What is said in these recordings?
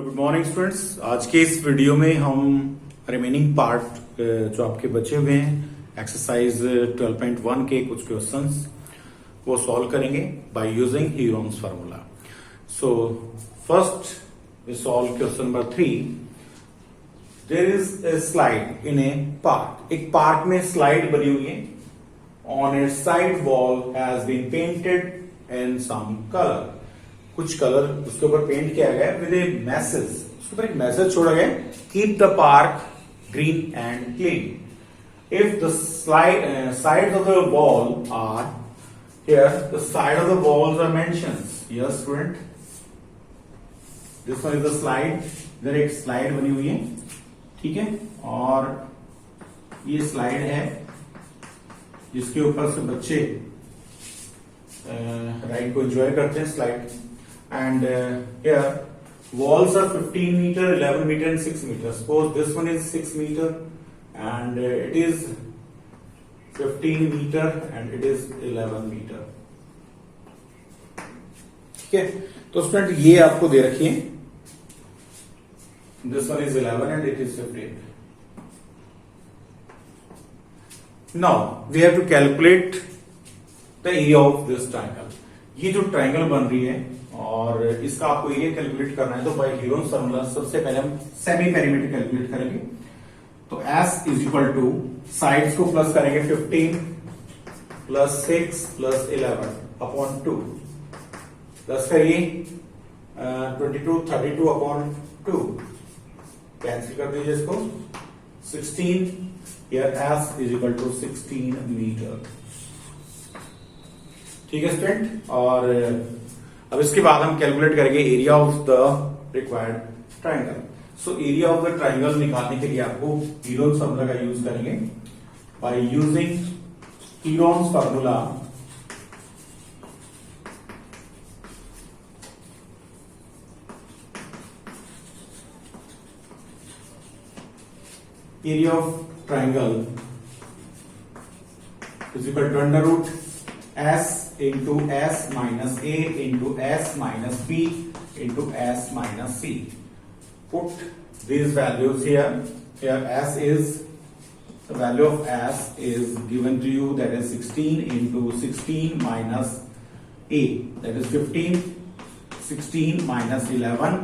Good morning students. आज के इस वीडियो में हम रिमेनिंग पार्ट जो आपके बचे हुए हैं एक्सरसाइज 12.1 के कुछ क्वेश्चंस वो सॉल्व करेंगे by using Heron's formula. So first we solve question number 3। There is a slide in a park. एक पार्क में स्लाइड बनी हुई है। On its side wall has been painted in some colour. कुछ colour उसके ऊपर paint किया गया विद ए मैसेज। उसके ऊपर एक मैसेज छोड़ा गया, keep the park green and clean. If the sides of the wall are here, the side of the walls are mentioned. Yes student, this one is the slide। इधर एक slide बनी हुई है, ठीक है, और ये स्लाइड है जिसके ऊपर से बच्चे राइड को एंजॉय करते हैं slide. And here walls are 15 meter, 11 meter and 6 meter. Suppose this one is 6 meter and it is 15 meter and it is 11 meter. ठीक है, तो स्टूडेंट ये आपको दे रखी है। This one is 11 and it is 15. Now we have to calculate the area of this triangle. ये जो triangle बन रही है और इसका आपको एरिया कैलकुलेट करना है, तो बाय हीरोन्स फार्मूला सबसे पहले हम सेमी पेरीमीटर कैलकुलेट करेंगे। तो S is equal two sides को प्लस करेंगे 15 प्लस 6 प्लस 11 अपॉन 2 प्लस करिए 22 32 अपॉन 2 कैंसिल कर दीजिए इसको 16। Here S is equal to 16 metre. ठीक है स्टूडेंट, और अब इसके बाद हम कैलकुलेट करेंगे area of the required triangle. So area of the triangle निकालने के लिए आपको हीरोन्स फार्मूला का यूज करेंगे। By using Heron's formula area of triangle is equal to under root S into S minus A into S minus B into S minus C. Put these values here. Here S is, the value of S is given to you, that is 16 into 16 minus A, that is 15, 16 minus 11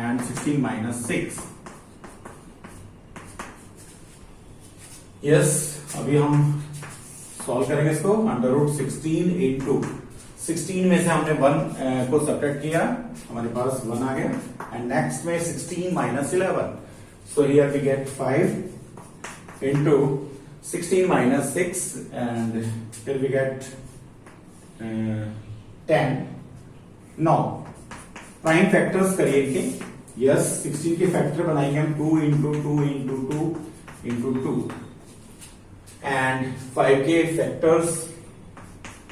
and 16 minus 6. Yes, अभी हम solve करेंगे इसको। Under root 16 into 16 में से हमने 1 को subtract किया, हमारे पास 1 आ गया, एंड नेक्स्ट में 16 minus 11। So here we get 5 into 16 minus 6 and फिर we get 10। Now prime factors करिए इनके। यस, 16 के फैक्टर बनाएंगे हम 2 इंटू 2 इंटू 2 इंटू 2 and 5 के factors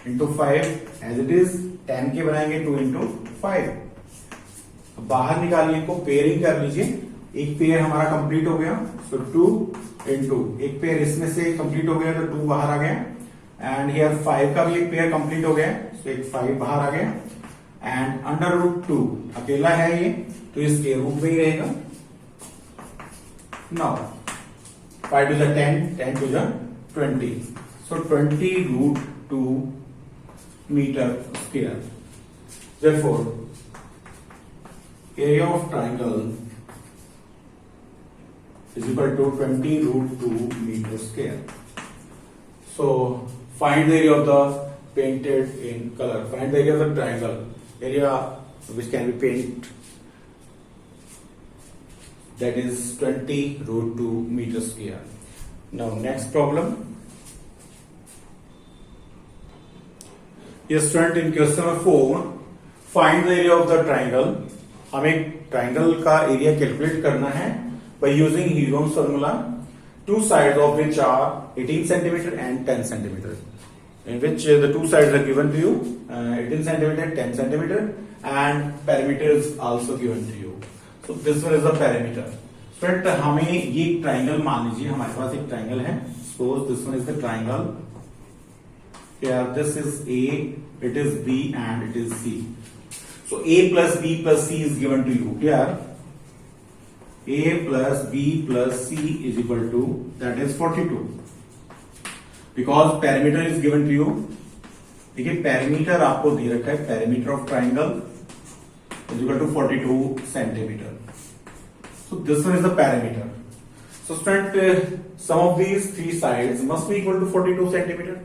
into 5 as it is. 10 के बनाएंगे 2 इंटू 5। बाहर निकालिए इनको, पेयरिंग कर लीजिए। एक पेयर हमारा कंप्लीट हो गया, सो 2 इंटू एक पेयर इसमें से कंप्लीट हो गया तो 2 बाहर आ गया, एंड हियर 5 का भी एक पेयर कंप्लीट हो गया, सो एक 5 बाहर आ गया, एंड अंडर रूट 2 अकेला है ये, तो इसके रूट में ही रहेगा। Now 5 to the 10, 10 to the 20, so 20 root 2 meter square. Therefore, area of triangle is equal to 20 root 2 meter square. So, find the area of the painted in color. Find the area of the triangle. Area which can be painted, that is 20 root 2 meter square. Now next problem. Yes student, in question number 4 find the area of the triangle। हमें triangle का area calculate करना है by using Heron's formula, two sides of which are 18 centimeter and 10 centimeter, in which the two sides are given to you, 18 centimeter, 10 centimeter, and perimeter is also given to you. So this one is the perimeter। Friend हमें ये triangle मान लीजिए, हमारे पास एक triangle है। Suppose this one is the triangle, here this is A, it is B and it is C. So A plus B plus C is given to you here. a plus b plus c is equal to that is 42 because perimeter is given to you. देखिए parameter आपको दे रखा है, parameter of triangle is equal to 42 centimetre. So this one is the parameter. So student sum of these three sides must be equal to 42 centimetre.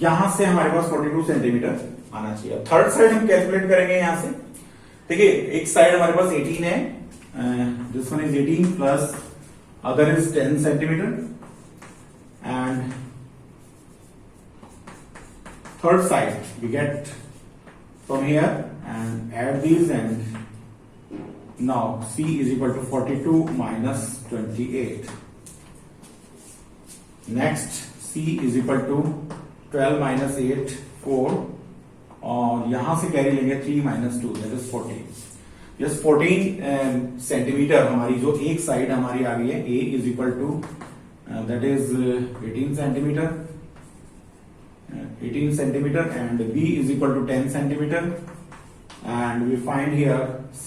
यहां से हमारे पास 42 centimetre आना चाहिए. थर्ड साइड हम कैलकुलेट करेंगे यहां से. देखिए एक साइड हमारे पास 18 है, this one is 18 plus other is 10 centimetre and third side we get from here and add these and now C is equal to 42 minus 28. Next C is equal to 12 minus 8 4 और यहां से carry लेंगे 3 minus 2 that is 14. Yes 14 centimetre हमारी जो एक side हमारी आ गई है A is equal to that is 18 centimetre 18 centimeter and B is equal to 10 centimeter and we find here C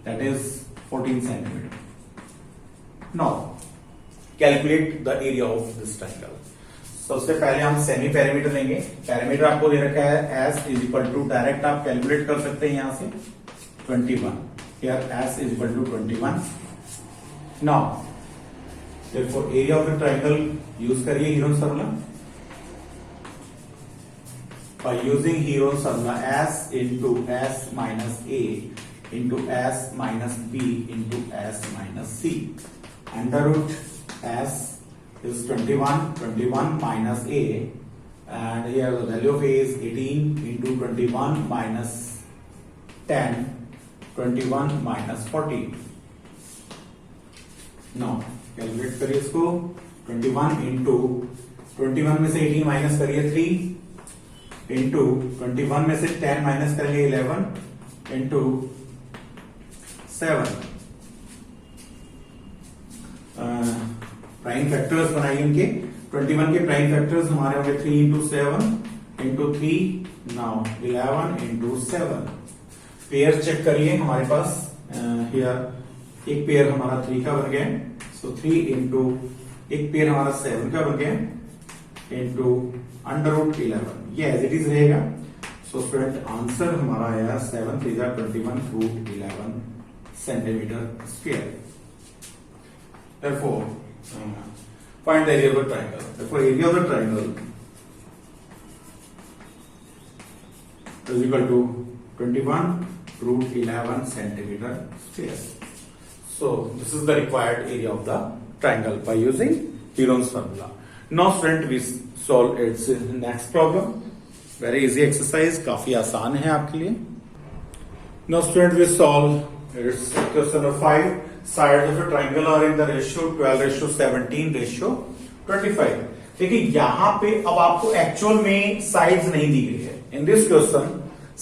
that is 14 centimeter. Now calculate the area of this triangle. सबसे पहले हम semi parameter लेंगे. Parameter आपको दे रखा है S is equal to direct आप calculate कर सकते हैं यहां से 21. Here S is equal to 21. Now therefore area of the triangle use करिए Heron's formula. By using Heron's formula S into S minus A into S minus B into S minus C. Under root S is 21 minus A and here the value of A is 18 into 21 minus 10, 21 minus 14. Now calculate करिए इसको. 21 into 21 में से 18 minus करिए 3 into 21 में से 10 minus करेंगे 11 into 7. Prime factors बनाइए इनके. 21 के प्राइम फैक्टर्स हमारे होंगे 3 into 7 into 3 now 11 into 7. Pair check करिए हमारे पास हियर एक पेयर हमारा 3 का बन गया. सो 3 इंटू एक पेयर हमारा 7 का बन गया इंटू अंडर रूट 11. ये एज इट इज रहेगा. सो स्टूडेंट आंसर हमारा आया 7 3 21 root 11 centimetre square. Therefore find the area of the triangle. Therefore area of the triangle is equal to 21 root 11 centimeter square. So this is the required area of the triangle by using Heron's formula. Now student we solve its next problem. Very easy exercise, काफी आसान है आपके लिए. Now student we solve its question number 5. Sides of a triangle are in the ratio 12:17:25. देखिए यहाँ पे अब आपको एक्चुअल में साइड्स नहीं दी गई है. In this question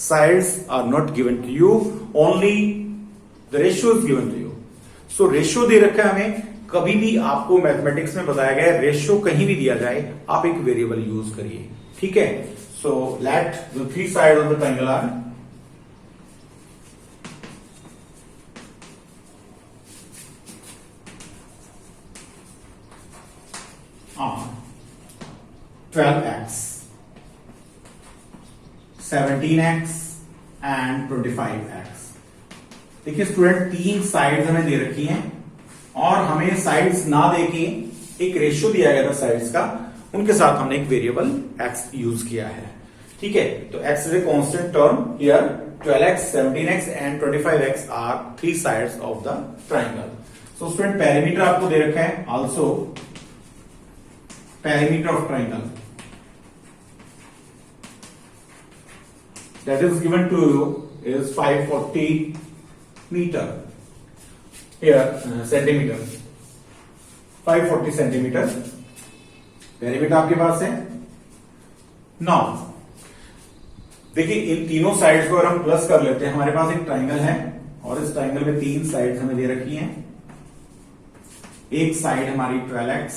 sides are not given to you, only the ratio is given to you. So ratio दे रखा है हमें. कभी भी आपको मैथमेटिक्स में बताया गया है रेशियो कहीं भी दिया जाए आप एक वेरिएबल यूज करिए. ठीक है. So let the three side of the triangle are on 12x, 17x and 25x. देखिए स्टूडेंट तीन साइड्स हमें दे रखी हैं और हमें साइड्स ना देके एक रेशियो दिया गया था साइड्स का, उनके साथ हमने एक वेरिएबल x यूज किया है. ठीक है. तो x is a constant term here. 12x, 17x and 25x are three sides of the triangle. So student parameter आपको दे रखा है. Also perimeter of triangle that is given to you is 540 meter here centimeter 540 centimeter perimeter आपके पास है. Now देखिए इन तीनों sides को अगर हम प्लस कर लेते हैं, हमारे पास एक ट्राइंगल है और इस ट्राइंगल में तीन साइड्स हमें दे रखी हैं. एक साइड हमारी 12x,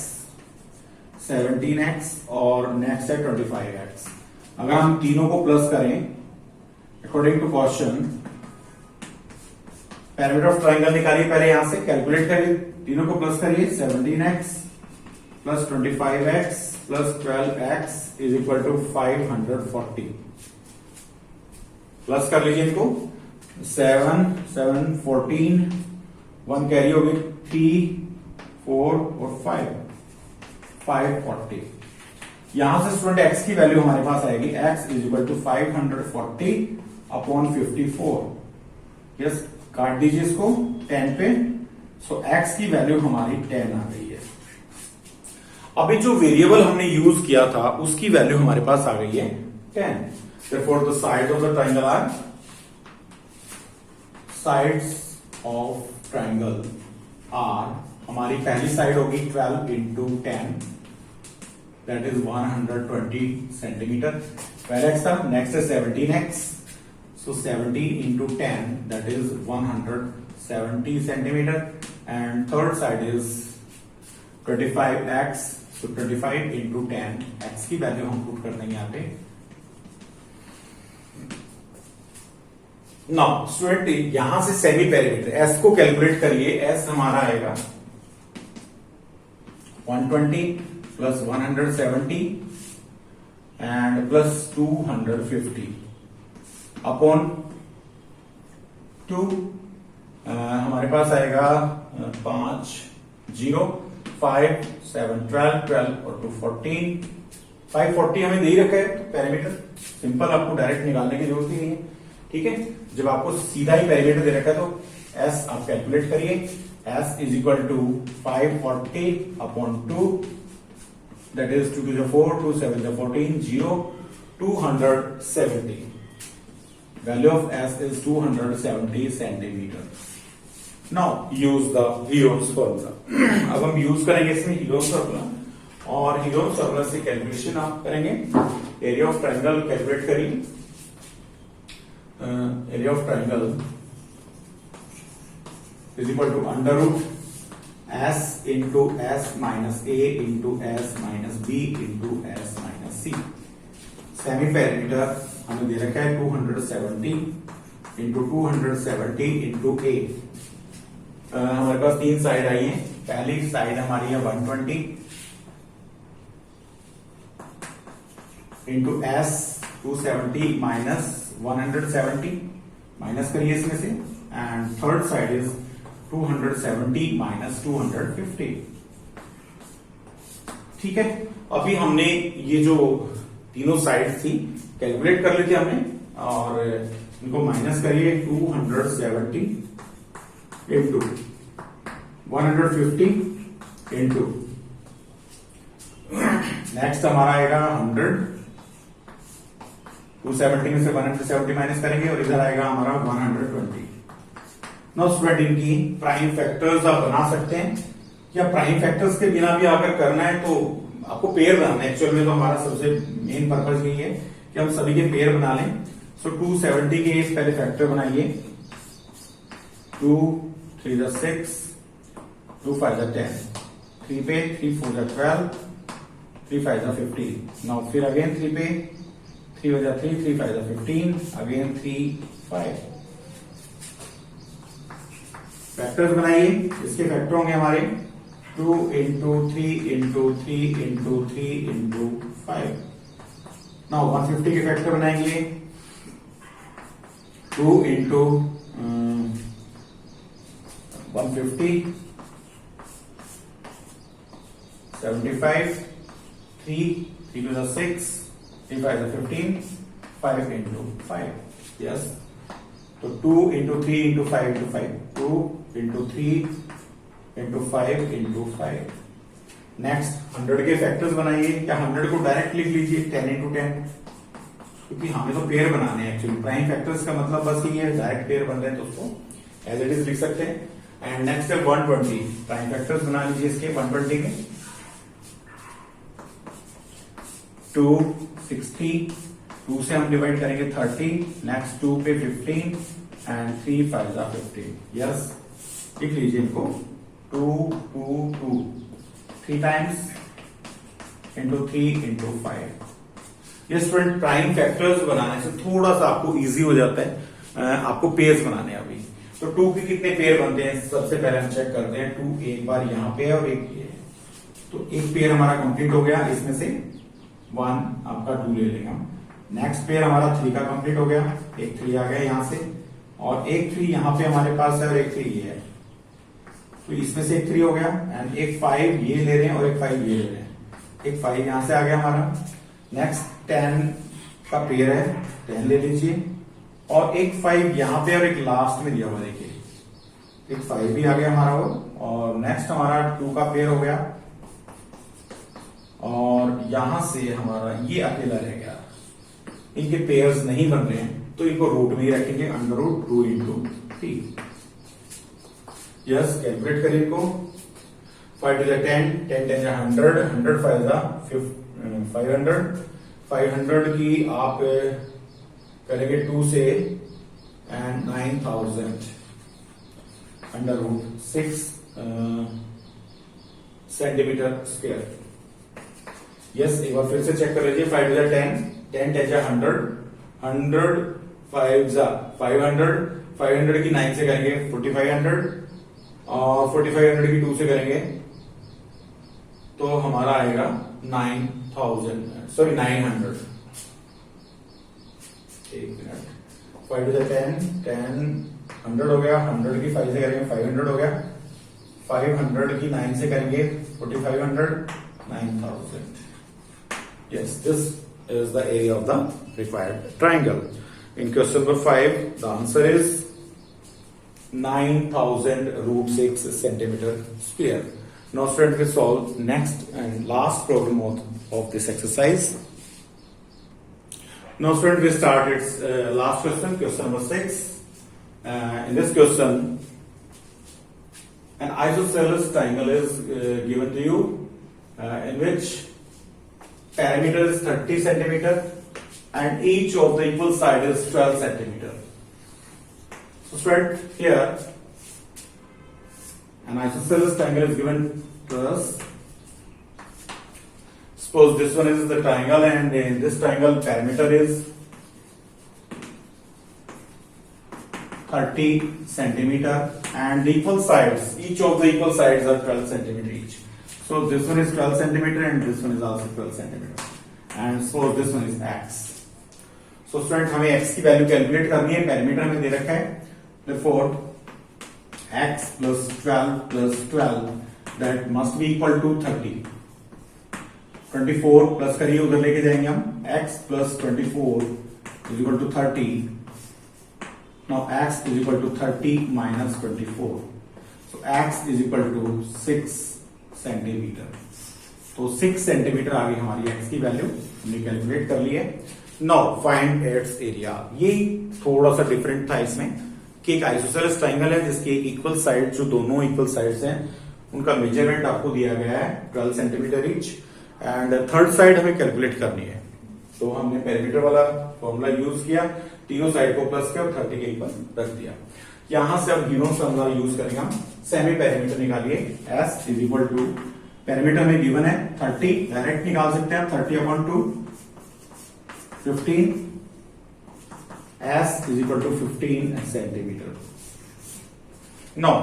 17x और नेक्स्ट है 25x. अगर हम तीनों को प्लस करें according to question parameter of triangle निकालिए, पहले यहां से कैलकुलेट करिए, तीनों को प्लस करिए। 17x plus 25x plus 12x is equal to 540। Plus कर लीजिए इनको। 7 7 14, 1 कैरी होगी, 3 4 और 540। यहां से स्टूडेंट x की वैल्यू हमारे पास आएगी, x is equal to 540 upon 54। Yes, काट दीजिए इसको 10 पे। सो x की वैल्यू हमारी 10 आ गई है। अभी जो वेरिएबल हमने यूज किया था उसकी वैल्यू हमारे पास आ गई है 10। Therefore, the sides of the triangle are sides of triangle are, हमारी पहली साइड होगी 12 इंटू 10, दैट इज 120 सेंटीमीटर। पहला एक्स था, नेक्स्ट है 17x, so 17 into 10 that is 170 centimetre. And third side is 25x, so 25 into 10, x की value हम put कर देंगे यहाँ पे। नाउ स्टूडेंट यहां से सेमी पैरामीटर एस को कैलकुलेट करिए। एस हमारा आएगा 120 प्लस 170 एंड प्लस 250 अपॉन 2। हमारे पास आएगा 5 0 5 7 12 12 और 2 14। 540 हमें दे ही रखा है, तो पैरामीटर सिंपल, आपको डायरेक्ट निकालने की जरूरत ही नहीं है। ठीक है, जब आपको सीधा ही पैरामीटर दे रखा है तो s आप कैलकुलेट करिए। s is equal to 540 upon 2, that is 2 to the 4, 2 7 the 14, 0 270। Value of s is 270 centimetre. Now use the heroes formula. अब हम यूज करेंगे इसमें हीरोज फॉर्मूला, और हीरोज फॉर्मूला से कैलकुलेशन आप करेंगे। एरिया ऑफ ट्राइंगल कैलकुलेट करिए। area of triangle is equal to under root s into s minus a into s minus b into s minus c। Semi parameter हमें दे रखा है 270 into 270 into a। हमारे पास तीन side I है। पहली side हमारी है 120 इंटू s 270 माइनस 170, माइनस करिए इसमें से, and third side is 270 minus 250। ठीक है, अभी हमने ये जो तीनों साइड थी कैलकुलेट कर ली थी हमने, और इनको माइनस करिए 270 इंटू 150 इंटू, नेक्स्ट हमारा आएगा 100। 270 में से 170 माइनस करेंगे और इधर आएगा हमारा 120। नाउ स्टूडेंट इनकी प्राइम फैक्टर्स आप बना सकते हैं, या प्राइम फैक्टर्स के बिना भी अगर करना है तो आपको पेयर बनाना है। एक्चुअल में तो हमारा सबसे मेन पर्पज यही है कि हम सभी के पेयर बना लें। सो 270 के पहले फैक्टर बनाइए। 2 3 6, 2 5 10, 3 पे 3 4 12, 3 5 15। नाउ फिर अगेन 3 पे 3 3 3 5 15, अगेन 3 5। फैक्टर्स बनाइए। इसके फैक्टर होंगे हमारे 2 into 3 into 3 into 3 into 5। Now 150 के फैक्टर बनाएंगे 2 into 150, 75, 3 3 to the 6, 3 5 is 15, 5 into 5। Yes. तो 2 into 3 into 5 into 5, 2 into 3 into 5 into 5। Next 100 के फैक्टर्स बनाइए, या 100 को डायरेक्ट लिख लीजिए 10 into 10, क्योंकि हमें तो पेयर बनाने हैं एक्चुअली। प्राइम फैक्टर्स का मतलब बस ये है, डायरेक्ट पेयर बन रहे हैं तो उसको एज इट इज लिख सकते हैं। एंड नेक्स्ट है 120, प्राइम फैक्टर्स बना लीजिए इसके 120 के। 2 60, 2 से हम डिवाइड करेंगे 30, नेक्स्ट 2 पे 15 एंड 3 5 15। यस, लिख लीजिए इनको 2 2 2 3 टाइम्स इंटू 3 इंटू 5। ये स्टूडेंट प्राइम फैक्टर्स बनाने से थोड़ा सा आपको इजी हो जाता है। आपको पेयर्स बनाने हैं अभी, तो 2 के कितने पेयर बनते हैं सबसे पहले हम चेक करते हैं। 2 एक बार यहाँ पे है और एक ये है, तो एक पेयर हमारा कंप्लीट हो गया, इसमें से 1 आपका 2 ले लेंगे हम। नेक्स्ट पेयर हमारा 3 का कंप्लीट हो गया, एक 3 आ गया यहाँ से, और एक 3 यहाँ पे हमारे पास है और एक 3 ये है, तो इसमें से एक 3 हो गया, एंड एक 5 ये ले रहे हैं और एक 5 ये ले रहे हैं, एक 5 यहां से आ गया हमारा। नेक्स्ट 10 का पेयर है, 10 ले लीजिए, और एक 5 यहां पे और एक लास्ट में दिया हुआ देखिए, एक 5 भी आ गया हमारा वो। और नेक्स्ट हमारा 2 का पेयर हो गया, और यहां से हमारा ये अकेला रह गया, इनके पेयर्स नहीं बन रहे हैं तो इनको रूट में ही रखेंगे, under root 2 into 3। Yes, calculate करिए इनको। 5 to the 10, 10 10 100, 100 5 500, 500 की आप करेंगे 2 से, and 9000 under root 6 centimetre square. Yes, एक बार फिर से चेक कर लीजिए। 5 to the 10, 10 10 100, 100 5 500, 500 की 9 से करेंगे 4500, और 4500 की 2 से करेंगे तो हमारा आएगा 900। एक मिनट, 5 to the 10, 10 100 हो गया, 100 की 5 से करेंगे 500 हो गया, 500 की 9 से करेंगे 4500, 9000। Yes, this is the area of the required triangle. In question number 5, the answer is 9000 root 6 centimeter square. Now student, we solve next and last problem of this exercise. Now student, we start its last question, question number 6. In this question, an isosceles triangle is given to you, in which perimeter is 30 centimeter and each of the equal side is 12 centimeter. So student, here an isosceles triangle is given to us. Suppose this one is the triangle, and in this triangle perimeter is 30 centimeter and the equal sides, each of the equal sides are 12 centimeter each. So this one is 12 centimeter and this one is also 12 centimeter, and so this one is x. So student, हमें x की value calculate करनी है, parameter में दे रखा है, therefore x plus 12 plus 12 that must be equal to 30. 24 plus करिए, उधर लेके जाएंगे हम, x plus 24 is equal to 30. Now x is equal to 30 minus 24. So x is equal to 6 centimetre. तो 6 सेंटीमीटर आ गई हमारी x की वैल्यू, हमने कैलकुलेट कर ली है। Now find its area. ये थोड़ा सा डिफरेंट था इसमें कि एक आइसोसेलेस ट्राइंगल है जिसकी इक्वल साइड, जो दोनों इक्वल साइड्स हैं उनका मेजरमेंट आपको दिया गया है 12 centimetre each, and third side हमें कैलकुलेट करनी है। तो हमने पेरीमीटर वाला फॉर्मूला यूज किया, तीनों साइड को प्लस किया और 30 के इक्वल रख दिया। यहां से अब गिवन फॉर्मूला यूज करेंगे हम, सेमी पेरीमीटर निकालिए। S is equal to, perimeter में गिवन है 30, डायरेक्ट निकाल सकते हैं 30/2 15, S is equal to 15 centimetre. Now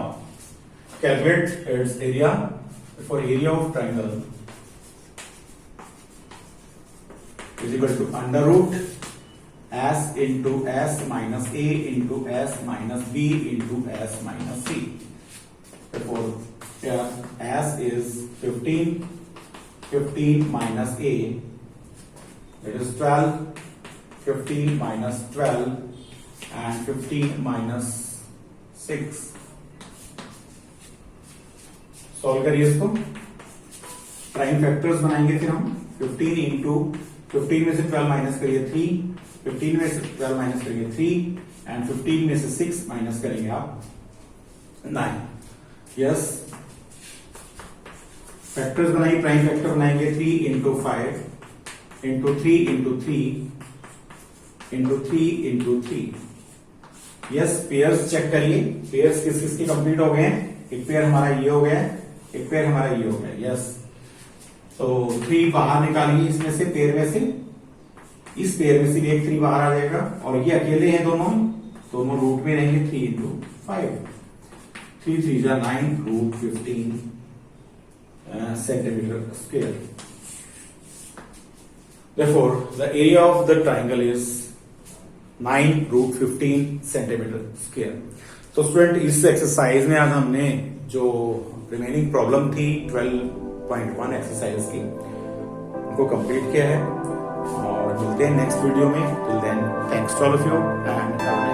calculate its area. For area of triangle is equal to under root S into S minus A into S minus B into S minus C. Therefore, here S is 15, 15 minus A, that is 12, 15 minus 12 and 15 minus 6. Solve करिए इसको, prime factors बनाएंगे फिर हम। 15 into 15 में से 12 minus करिए 3, 15 में से 12 माइनस करेंगे 3, एंड 15 में से 6 माइनस करेंगे आप 9। यस, फैक्टर्स बनाइए, प्राइम फैक्टर बनाएंगे 3 into 5 into 3 into 3 into 3 into 3। Yes, pairs check करिए, पेयर्स किस किस के कंप्लीट हो गए हैं। एक पेयर हमारा ये हो गया, एक पेयर हमारा ये हो गया। यस, तो 3 बाहर निकालिए इसमें से, पेयर में से, इस पेयर में से भी एक 3 बाहर आ जाएगा, और ये अकेले हैं दोनों, दोनों रूट में रहेंगे 3 इंटू 5, 3 3 जा 9 root 15 centimetre square. Therefore, the area of the triangle is 9 root 15 centimetre square. तो स्टूडेंट इस एक्सरसाइज में आज हमने जो रिमेनिंग प्रॉब्लम थी 12.1 एक्सरसाइज की उनको कंप्लीट किया है और मिलते हैं नेक्स्ट वीडियो में. Till then thanks to all of you and